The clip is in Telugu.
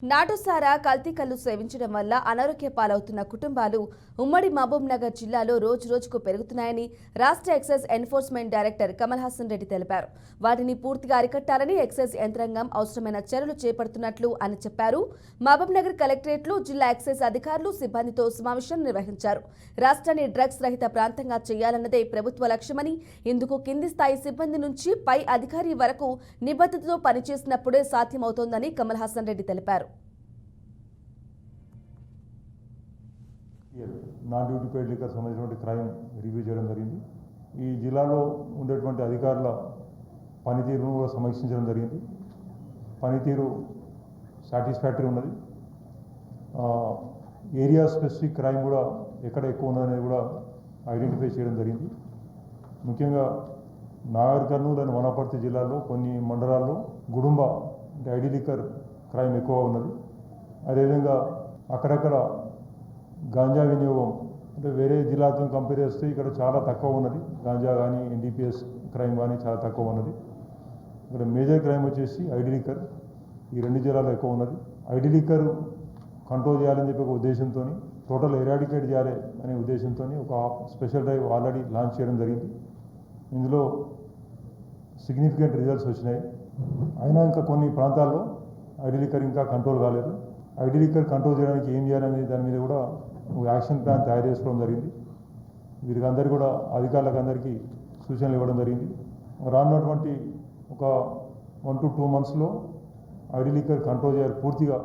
నాటుసారా కల్తీ కల్లు సేవించడం వల్ల అనారోగ్య పాలవుతున్న కుటుంబాలు ఉమ్మడి మహబూబ్నగర్ జిల్లాలో రోజురోజుకు పెరుగుతున్నాయని రాష్ట్ర excise enforcement director Kamal Haasan Reddy తెలిపారు. వాటిని పూర్తిగా అరికట్టాలని ఎక్సైజ్ యంత్రాంగం అవసరమైన చర్యలు చేపడుతున్నట్లు ఆయన చెప్పారు. మహబూబ్నగర్ కలెక్టరేట్లో జిల్లా ఎక్సైజ్ అధికారులు సిబ్బందితో సమావేశం నిర్వహించారు. రాష్ట్రాన్ని డ్రగ్స్ రహిత ప్రాంతంగా చేయాలన్నదే ప్రభుత్వ లక్ష్యమని, ఇందుకు కింది స్థాయి సిబ్బంది నుంచి పై అధికారి వరకు నిబద్ధతతో పనిచేసినప్పుడే సాధ్యమవుతోందని కమల్ హాసన్ రెడ్డి తెలిపారు. నాన్ డ్యూటీ పెయిడ్ లిక్కర్ సంబంధించినటువంటి క్రైమ్ రివ్యూ చేయడం జరిగింది. ఈ జిల్లాలో ఉండేటువంటి అధికారుల పనితీరును కూడా సమీక్షించడం జరిగింది. పనితీరు సాటిస్ఫాక్టరీ ఉన్నది. ఏరియా స్పెసిఫిక్ క్రైమ్ కూడా ఎక్కడ ఎక్కువ ఉన్నదనేది కూడా ఐడెంటిఫై చేయడం జరిగింది. ముఖ్యంగా నాగర్ కర్నూలు అండ్ వనపర్తి జిల్లాలో కొన్ని మండలాల్లో గుడుంబ అంటే ఐడి లిక్కర్ క్రైమ్ ఎక్కువ ఉన్నది. అదేవిధంగా అక్కడక్కడ గాంజా వినియోగం అంటే వేరే జిల్లాతో కంపేర్ చేస్తే ఇక్కడ చాలా తక్కువ ఉన్నది. గాంజా కానీ ఎన్డీపీఎస్ క్రైమ్ కానీ చాలా తక్కువ ఉన్నది. ఇక్కడ మేజర్ క్రైమ్ వచ్చేసి ఐడి లిక్కర్, ఈ రెండు జిల్లాలో ఎక్కువ ఉన్నది. ఐడి లిక్కర్ కంట్రోల్ చేయాలని చెప్పి ఒక ఉద్దేశంతో, టోటల్ ఎరాడికేట్ చేయాలి అనే ఉద్దేశంతో ఒక స్పెషల్ డ్రైవ్ ఆల్రెడీ లాంచ్ చేయడం జరిగింది. ఇందులో సిగ్నిఫికెంట్ రిజల్ట్స్ వచ్చినాయి. అయినా ఇంకా కొన్ని ప్రాంతాల్లో ఐడి లిక్కర్ ఇంకా కంట్రోల్ కాలేదు. ఐడి లిక్కర్ కంట్రోల్ చేయడానికి ఏం చేయాలనే దాని మీద కూడా ఒక యాక్షన్ ప్లాన్ తయారు చేసుకోవడం జరిగింది. వీరికి అందరికీ కూడా అధికారులకు అందరికీ సూచనలు ఇవ్వడం జరిగింది. రానున్నటువంటి ఒక 1 to 2 monthsలో ఐడి లిక్కర్ కంట్రోల్ చేయాలి పూర్తిగా.